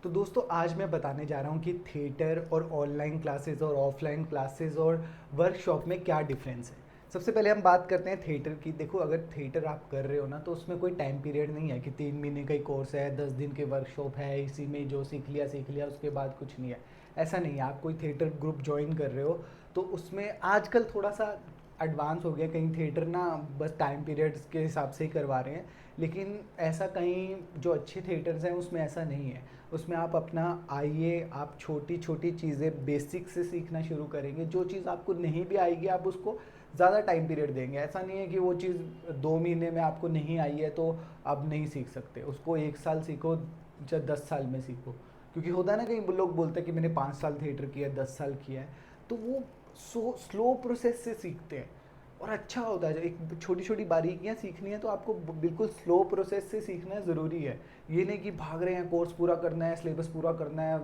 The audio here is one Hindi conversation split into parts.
तो दोस्तों आज मैं बताने जा रहा हूँ कि थिएटर और ऑनलाइन क्लासेस और ऑफलाइन क्लासेस और वर्कशॉप में क्या डिफरेंस है। सबसे पहले हम बात करते हैं थिएटर की। देखो, अगर थिएटर आप कर रहे हो ना तो उसमें कोई टाइम पीरियड नहीं है कि 3 महीने का ही कोर्स है, 10 दिन के वर्कशॉप है, इसी में जो सीख लिया उसके बाद कुछ नहीं है। ऐसा नहीं है। आप कोई थिएटर ग्रुप ज्वाइन कर रहे हो तो उसमें आजकल थोड़ा सा एडवांस हो गया, कहीं थिएटर ना बस टाइम पीरियड्स के हिसाब से ही करवा रहे हैं। लेकिन ऐसा कहीं जो अच्छे थिएटर्स हैं उसमें ऐसा नहीं है। उसमें आप अपना आइए, आप छोटी छोटी चीज़ें बेसिक से सीखना शुरू करेंगे। जो चीज़ आपको नहीं भी आएगी आप उसको ज़्यादा टाइम पीरियड देंगे। ऐसा नहीं है कि वो चीज़ 2 महीने में आपको नहीं आई है तो अब नहीं सीख सकते, उसको 1 साल सीखो चाहे 10 साल में सीखो। क्योंकि होता है ना, कहीं लोग बोलते हैं कि मैंने 5 साल थिएटर किया है, 10 साल किया है, तो वो स्लो प्रोसेस से सीखते हैं और अच्छा होता है। एक छोटी छोटी बारीकियाँ सीखनी है तो आपको बिल्कुल स्लो प्रोसेस से सीखना ज़रूरी है। ये नहीं कि भाग रहे हैं, कोर्स पूरा करना है, सिलेबस पूरा करना है,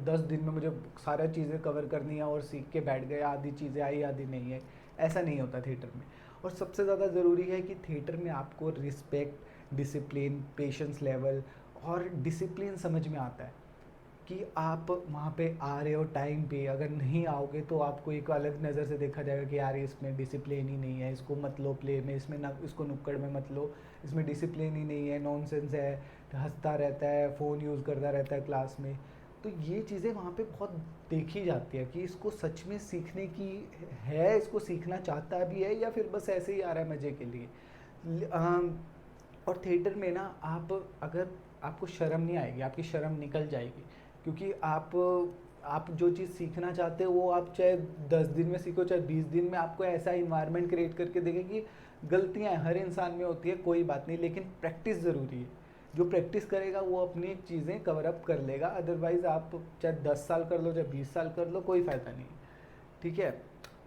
10 दिन में मुझे सारा चीज़ें कवर करनी है और सीख के बैठ गए, आधी चीज़ें आई आधी नहीं है। ऐसा नहीं होता थिएटर में। और सबसे ज़्यादा ज़रूरी है कि थिएटर में आपको रिस्पेक्ट, डिसिप्लिन, पेशेंस लेवल और डिसिप्लिन समझ में आता है कि आप वहाँ पे आ रहे हो टाइम पे। अगर नहीं आओगे तो आपको एक अलग नज़र से देखा जाएगा कि यार इसमें डिसिप्लिन ही नहीं है, इसको मत लो प्ले में, इसमें ना इसको नुक्कड़ में मत लो, इसमें डिसिप्लिन ही नहीं है, नॉनसेंस है, हंसता रहता है, फ़ोन यूज़ करता रहता है क्लास में। तो ये चीज़ें वहाँ पे बहुत देखी जाती है कि इसको सच में सीखने की है, इसको सीखना चाहता भी है या फिर बस ऐसे ही आ रहा है मज़े के लिए। और थिएटर में ना आप अगर आपको शर्म नहीं आएगी, आपकी शर्म निकल जाएगी। क्योंकि आप जो चीज़ सीखना चाहते हो वो आप चाहे 10 दिन में सीखो चाहे 20 दिन में, आपको ऐसा इन्वायरमेंट क्रिएट करके देंगे कि गलतियाँ हर इंसान में होती है, कोई बात नहीं, लेकिन प्रैक्टिस ज़रूरी है। जो प्रैक्टिस करेगा वो अपनी चीज़ें कवर अप कर लेगा। अदरवाइज़ आप चाहे 10 साल कर लो चाहे 20 साल कर लो, कोई फ़ायदा नहीं। ठीक है।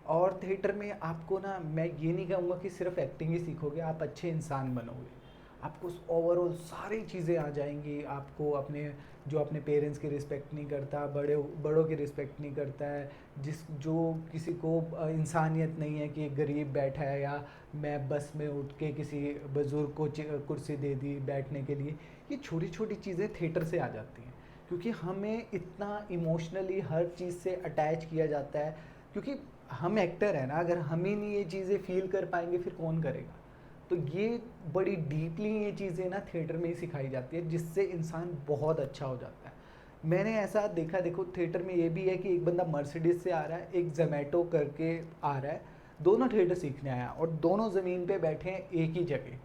और थिएटर में आपको ना, मैं ये नहीं कहूँगा कि सिर्फ एक्टिंग ही सीखोगे, आप अच्छे इंसान बनोगे। आपको ओवरऑल सारी चीज़ें आ जाएंगी। आपको अपने जो अपने पेरेंट्स की रिस्पेक्ट नहीं करता, बड़ों की रिस्पेक्ट नहीं करता है, जो किसी को इंसानियत नहीं है कि एक गरीब बैठा है या मैं बस में उठ के किसी बुज़ुर्ग को कुर्सी दे दी बैठने के लिए। ये छोटी छोटी चीज़ें थिएटर से आ जाती हैं। क्योंकि हमें इतना इमोशनली हर चीज़ से अटैच किया जाता है। क्योंकि हम एक्टर हैं ना, अगर हम ही नहीं ये चीज़ें फील कर पाएंगे फिर कौन करेगा। तो ये बड़ी डीपली ये चीज़ें ना थिएटर में ही सिखाई जाती है, जिससे इंसान बहुत अच्छा हो जाता है। मैंने ऐसा देखा, देखो थिएटर में ये भी है कि एक बंदा मर्सिडीज से आ रहा है, एक जोमेटो करके आ रहा है, दोनों थिएटर सीखने आया और दोनों ज़मीन पे बैठे हैं एक ही जगह।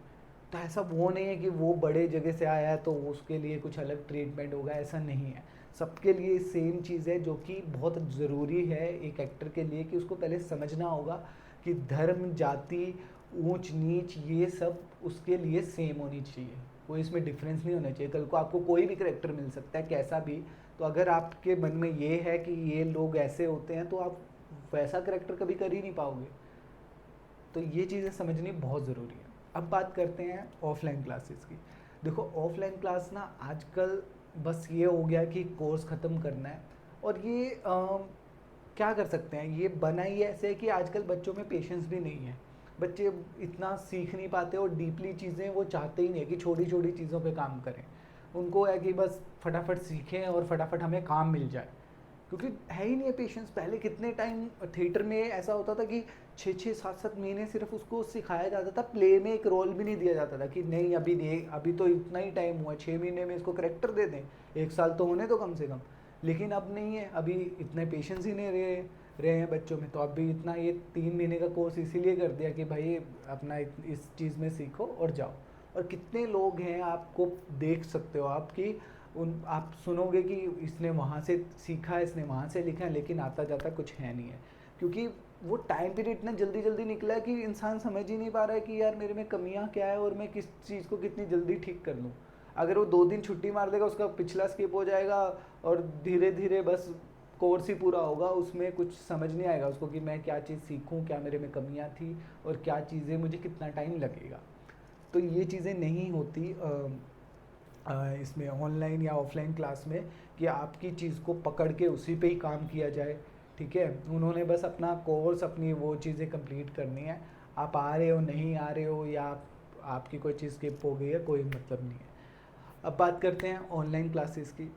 तो ऐसा वो नहीं है कि वो बड़े जगह से आया है तो उसके लिए कुछ अलग ट्रीटमेंट होगा, ऐसा नहीं है। सबके लिए सेम चीज़ है, जो कि बहुत ज़रूरी है एक एक्टर के लिए कि उसको पहले समझना होगा कि धर्म, जाति, ऊंच नीच ये सब उसके लिए सेम होनी चाहिए। कोई इसमें डिफरेंस नहीं होना चाहिए। कल को आपको कोई भी करेक्टर मिल सकता है कैसा भी, तो अगर आपके मन में ये है कि ये लोग ऐसे होते हैं तो आप वैसा करेक्टर कभी कर ही नहीं पाओगे। तो ये चीज़ें समझनी बहुत ज़रूरी है। अब बात करते हैं ऑफलाइन क्लासेस की। देखो, ऑफलाइन क्लास ना आजकल बस ये हो गया कि कोर्स ख़त्म करना है। और ये क्या कर सकते हैं, ये बना ही ऐसे है कि आजकल बच्चों में पेशेंस भी नहीं है। बच्चे इतना सीख नहीं पाते और डीपली चीज़ें वो चाहते ही नहीं है कि छोटी छोटी चीज़ों पे काम करें। उनको है कि बस फटाफट सीखें और फटाफट हमें काम मिल जाए। क्योंकि है ही नहीं है पेशेंस। पहले कितने टाइम थिएटर में ऐसा होता था कि 6-6 7-7 महीने सिर्फ उसको सिखाया जाता था, प्ले में एक रोल भी नहीं दिया जाता था कि नहीं अभी दे, अभी तो इतना ही टाइम हुआ, 6 महीने में इसको करेक्टर दे दें, 1 साल तो होने दो कम से कम। लेकिन अब नहीं है, अभी इतने पेशेंस ही नहीं रहे हैं बच्चों में। तो अभी इतना ये 3 महीने का कोर्स इसीलिए कर दिया कि भाई अपना इस चीज़ में सीखो और जाओ। और कितने लोग हैं आपको देख सकते हो आपकी, उन आप सुनोगे कि इसने वहाँ से सीखा है, इसने वहाँ से लिखा है, लेकिन आता जाता कुछ है नहीं है। क्योंकि वो टाइम पीरियड इतना जल्दी जल्दी निकला है कि इंसान समझ ही नहीं पा रहा है कि यार मेरे में कमियाँ क्या है और मैं किस चीज़ को कितनी जल्दी ठीक कर लूँ। अगर वो 2 दिन छुट्टी मार देगा उसका पिछला स्किप हो जाएगा और धीरे धीरे बस कोर्स ही पूरा होगा, उसमें कुछ समझ नहीं आएगा उसको कि मैं क्या चीज़ सीखूं, क्या मेरे में कमियां थी और क्या चीज़ें मुझे कितना टाइम लगेगा। तो ये चीज़ें नहीं होती इसमें ऑनलाइन या ऑफलाइन क्लास में, कि आपकी चीज़ को पकड़ के उसी पे ही काम किया जाए। ठीक है, उन्होंने बस अपना कोर्स, अपनी वो चीज़ें कंप्लीट करनी है। आप आ रहे हो नहीं आ रहे हो या आपकी कोई चीज़ स्किप हो गई है, कोई मतलब नहीं है। अब बात करते हैं ऑनलाइन क्लासेस की।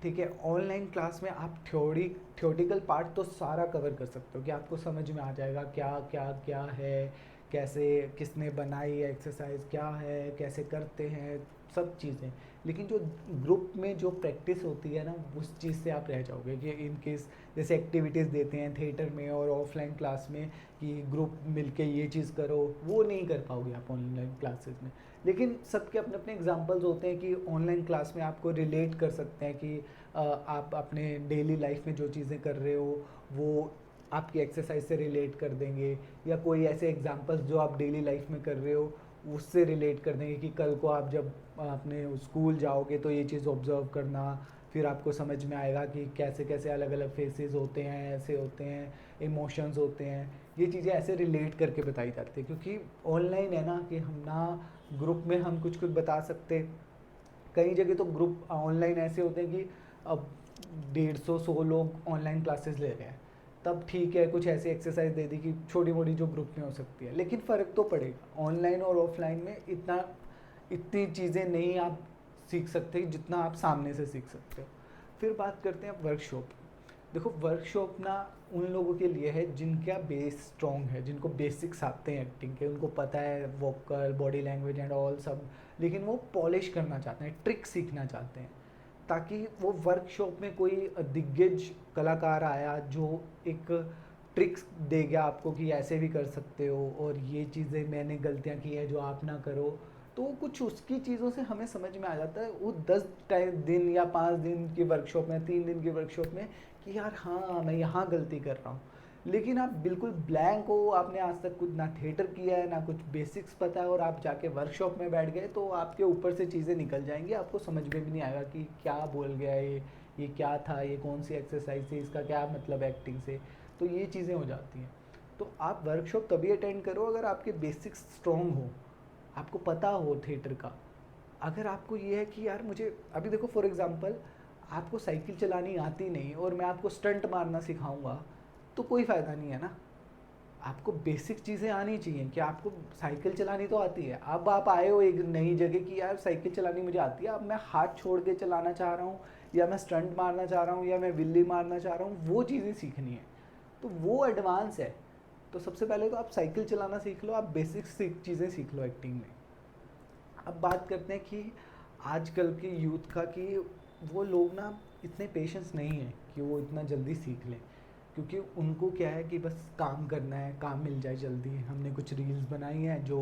ठीक है, ऑनलाइन क्लास में आप थ्योरेटिकल पार्ट तो सारा कवर कर सकते हो कि आपको समझ में आ जाएगा क्या क्या क्या है, कैसे किसने बनाई है एक्सरसाइज, क्या है, कैसे करते हैं, सब चीज़ें। लेकिन जो ग्रुप में जो प्रैक्टिस होती है ना, उस चीज़ से आप रह जाओगे कि इन केस जैसे एक्टिविटीज़ देते हैं थिएटर में और ऑफलाइन क्लास में कि ग्रुप मिलके ये चीज़ करो, वो नहीं कर पाओगे आप ऑनलाइन क्लासेस में। लेकिन सबके अपने अपने एग्जांपल्स होते हैं कि ऑनलाइन क्लास में आपको रिलेट कर सकते हैं कि आप अपने डेली लाइफ में जो चीज़ें कर रहे हो वो आपकी एक्सरसाइज से रिलेट कर देंगे, या कोई ऐसे एग्जांपल्स जो आप डेली लाइफ में कर रहे हो उससे रिलेट कर देंगे कि कल को आप जब अपने स्कूल जाओगे तो ये चीज़ ऑब्जर्व करना, फिर आपको समझ में आएगा कि कैसे कैसे अलग अलग फेसेस होते हैं, ऐसे होते हैं, इमोशंस होते हैं। ये चीज़ें ऐसे रिलेट करके बताई जाती है, क्योंकि ऑनलाइन है ना कि हम ना ग्रुप में हम कुछ कुछ बता सकते। कई जगह तो ग्रुप ऑनलाइन ऐसे होते हैं कि अब 150-100 लोग ऑनलाइन क्लासेस ले रहे हैं, तब ठीक है कुछ ऐसी एक्सरसाइज दे दी कि छोटी मोटी जो ग्रुप में हो सकती है, लेकिन फ़र्क तो पड़ेगा। ऑनलाइन और ऑफलाइन में इतनी चीज़ें नहीं आप सीख सकते जितना आप सामने से सीख सकते हो। फिर बात करते हैं वर्कशॉप। देखो वर्कशॉप ना उन लोगों के लिए है जिनका बेस स्ट्रॉन्ग है, जिनको बेसिक्स आते हैं एक्टिंग के, उनको पता है vocal body language and all सब, लेकिन वो पॉलिश करना चाहते हैं, ट्रिक सीखना चाहते हैं, ताकि वो वर्कशॉप में कोई दिग्गज कलाकार आया जो एक ट्रिक्स दे गया आपको कि ऐसे भी कर सकते हो और ये चीज़ें मैंने गलतियाँ की है जो आप ना करो, तो कुछ उसकी चीज़ों से हमें समझ में आ जाता है वो 10 दिन या 5 दिन की वर्कशॉप में, 3 दिन की वर्कशॉप में, कि यार हाँ मैं यहाँ गलती कर रहा हूँ। लेकिन आप बिल्कुल ब्लैंक हो, आपने आज तक कुछ ना थिएटर किया है ना कुछ बेसिक्स पता है, और आप जाके वर्कशॉप में बैठ गए तो आपके ऊपर से चीज़ें निकल जाएंगी, आपको समझ में भी नहीं आएगा कि क्या बोल गया ये क्या था, ये कौन सी एक्सरसाइज थी, इसका क्या मतलब एक्टिंग से। तो ये चीज़ें हो जाती हैं। तो आप वर्कशॉप तभी अटेंड करो अगर आपके बेसिक्स स्ट्रॉन्ग हो, आपको पता हो थिएटर का। अगर आपको ये है कि यार मुझे अभी देखो फॉर एग्जांपल आपको साइकिल चलानी आती नहीं और मैं आपको स्टंट मारना सिखाऊंगा तो कोई फ़ायदा नहीं है ना। आपको बेसिक चीज़ें आनी चाहिए कि आपको साइकिल चलानी तो आती है, अब आप आए हो एक नई जगह कि यार साइकिल चलानी मुझे आती है, अब मैं हाथ छोड़ के चलाना चाह रहा हूँ, या मैं स्टंट मारना चाह रहा हूँ, या मैं विल्ली मारना चाह रहा हूँ, वो चीज़ें सीखनी है। तो वो एडवांस है। तो सबसे पहले तो आप साइकिल चलाना सीख लो, आप बेसिक चीज़ें सीख लो एक्टिंग में। अब बात करते हैं कि आजकल की यूथ का कि वो लोग ना इतने पेशेंस नहीं है कि वो इतना जल्दी सीख लें, क्योंकि उनको क्या है कि बस काम करना है, काम मिल जाए जल्दी, हमने कुछ रील्स बनाई हैं जो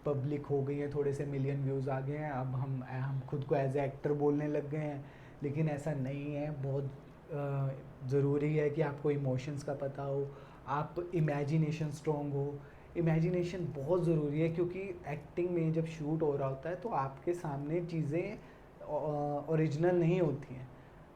पब्लिक हो गई हैं, थोड़े से मिलियन व्यूज़ आ गए हैं, अब हम खुद को एज ए एक्टर बोलने लग गए हैं। लेकिन ऐसा नहीं है, बहुत ज़रूरी है कि आपको इमोशंस का पता हो, आप इमेजिनेशन स्ट्रॉन्ग हो। इमेजिनेशन बहुत ज़रूरी है, क्योंकि एक्टिंग में जब शूट हो रहा होता है तो आपके सामने चीज़ें ओरिजिनल नहीं होती हैं।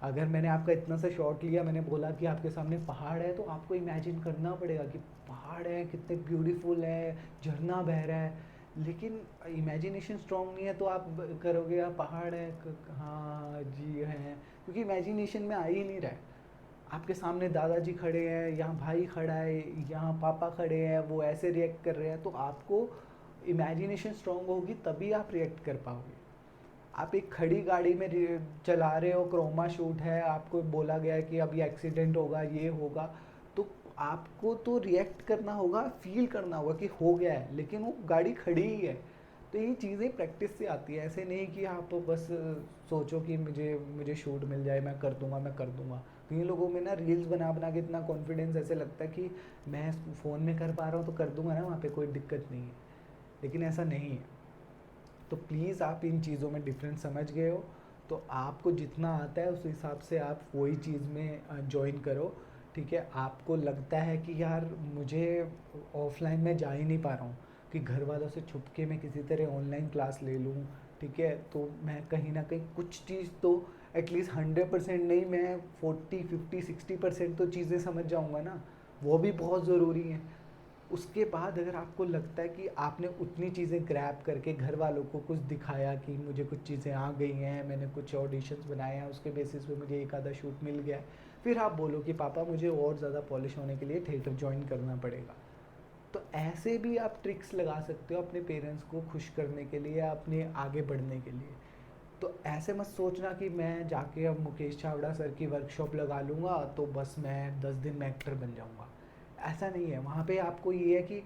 अगर मैंने आपका इतना सा शॉट लिया, मैंने बोला कि आपके सामने पहाड़ है, तो आपको इमेजिन करना पड़ेगा कि पहाड़ है, कितने ब्यूटीफुल है, झरना बह रहा है। लेकिन इमेजिनेशन स्ट्रॉन्ग नहीं है तो आप करोगे यार पहाड़ है, हाँ जी हैं, क्योंकि इमेजिनेशन में आ ही नहीं रहा है। आपके सामने दादाजी खड़े हैं, यहाँ भाई खड़ा है, यहाँ पापा खड़े हैं, वो ऐसे रिएक्ट कर रहे हैं, तो आपको इमेजिनेशन स्ट्रॉन्ग होगी तभी आप रिएक्ट कर पाओगे। आप एक खड़ी गाड़ी में चला रहे हो, क्रोमा शूट है, आपको बोला गया है कि अभी एक्सीडेंट होगा, ये होगा, तो आपको तो रिएक्ट करना होगा, फील करना होगा कि हो गया है, लेकिन वो गाड़ी खड़ी ही है। तो ये चीज़ें प्रैक्टिस से आती है, ऐसे नहीं कि आप बस सोचो कि मुझे मुझे शूट मिल जाए, मैं कर दूंगा मैं कर दूंगा। कई लोगों में ना रील्स बना बना के इतना कॉन्फिडेंस ऐसे लगता है कि मैं फ़ोन में कर पा रहा हूँ तो कर दूंगा ना, वहाँ पे कोई दिक्कत नहीं है, लेकिन ऐसा नहीं है। तो प्लीज़ आप इन चीज़ों में डिफरेंस समझ गए हो, तो आपको जितना आता है उस हिसाब से आप वही चीज़ में ज्वाइन करो। ठीक है, आपको लगता है कि यार मुझे ऑफलाइन में जा ही नहीं पा रहा हूँ कि घर वालों से छुप के मैं किसी तरह ऑनलाइन क्लास ले लूँ, ठीक है, तो मैं कहीं ना कहीं कुछ चीज़ तो एटलीस्ट 100% नहीं, मैं 40, 50, 60% तो चीज़ें समझ जाऊँगा ना, वो भी बहुत ज़रूरी है। उसके बाद अगर आपको लगता है कि आपने उतनी चीज़ें ग्रैब करके घर वालों को कुछ दिखाया कि मुझे कुछ चीज़ें आ गई हैं, मैंने कुछ ऑडिशंस बनाए हैं, उसके बेसिस पे मुझे एक आधा शूट मिल गया है, फिर आप बोलो कि पापा मुझे और ज़्यादा पॉलिश होने के लिए थिएटर ज्वाइन करना पड़ेगा। तो ऐसे भी आप ट्रिक्स लगा सकते हो अपने पेरेंट्स को खुश करने के लिए या अपने आगे बढ़ने के लिए। तो ऐसे मत सोचना कि मैं जाके अब मुकेश चावड़ा सर की वर्कशॉप लगा लूँगा तो बस मैं 10 दिन में एक्टर बन जाऊँगा। ऐसा नहीं है, वहाँ पे आपको ये है कि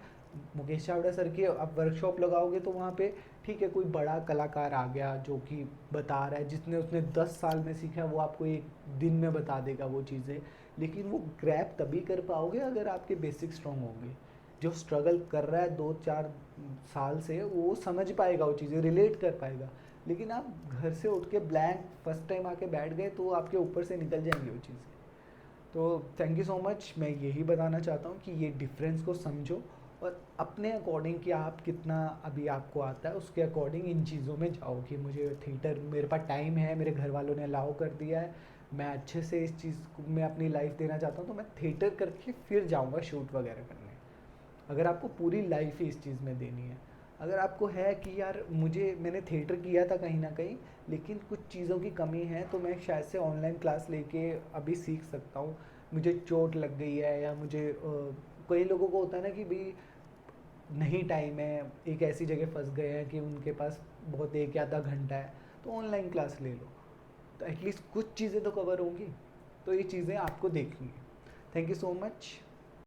मुकेश चावड़ा सर की आप वर्कशॉप लगाओगे तो वहाँ पे ठीक है, कोई बड़ा कलाकार आ गया जो कि बता रहा है, जिसने उसने 10 साल में सीखा, वो आपको एक दिन में बता देगा वो चीज़ें। लेकिन वो ग्रैब तभी कर पाओगे अगर आपके बेसिक स्ट्रॉन्ग होंगे। जो स्ट्रगल कर रहा है 2-4 साल से, वो समझ पाएगा वो चीज़ें, रिलेट कर पाएगा। लेकिन आप घर से उठ के ब्लैंक फर्स्ट टाइम आके बैठ गए तो आपके ऊपर से निकल जाएंगी वो चीज़ें। तो थैंक यू सो मच, मैं यही बताना चाहता हूँ कि ये डिफरेंस को समझो और अपने अकॉर्डिंग कि आप कितना अभी आपको आता है उसके अकॉर्डिंग इन चीज़ों में जाओ कि मुझे थिएटर, मेरे पास टाइम है, मेरे घर वालों ने अलाउ कर दिया है, मैं अच्छे से इस चीज़ को मैं अपनी लाइफ देना चाहता हूँ, तो मैं थिएटर करके फिर जाऊँगा शूट वगैरह करने। अगर आपको पूरी लाइफ ही इस चीज़ में देनी है, अगर आपको है कि यार मुझे, मैंने थिएटर किया था कहीं ना कहीं लेकिन कुछ चीज़ों की कमी है तो मैं शायद से ऑनलाइन क्लास लेके अभी सीख सकता हूँ, मुझे चोट लग गई है या मुझे कई लोगों को होता है ना कि भाई नहीं टाइम है, एक ऐसी जगह फंस गए हैं कि उनके पास बहुत 1 या आधा घंटा है, तो ऑनलाइन क्लास ले लो, तो एटलीस्ट कुछ चीज़ें तो कवर होंगी। तो ये चीज़ें आपको देखनी है। Thank you so much.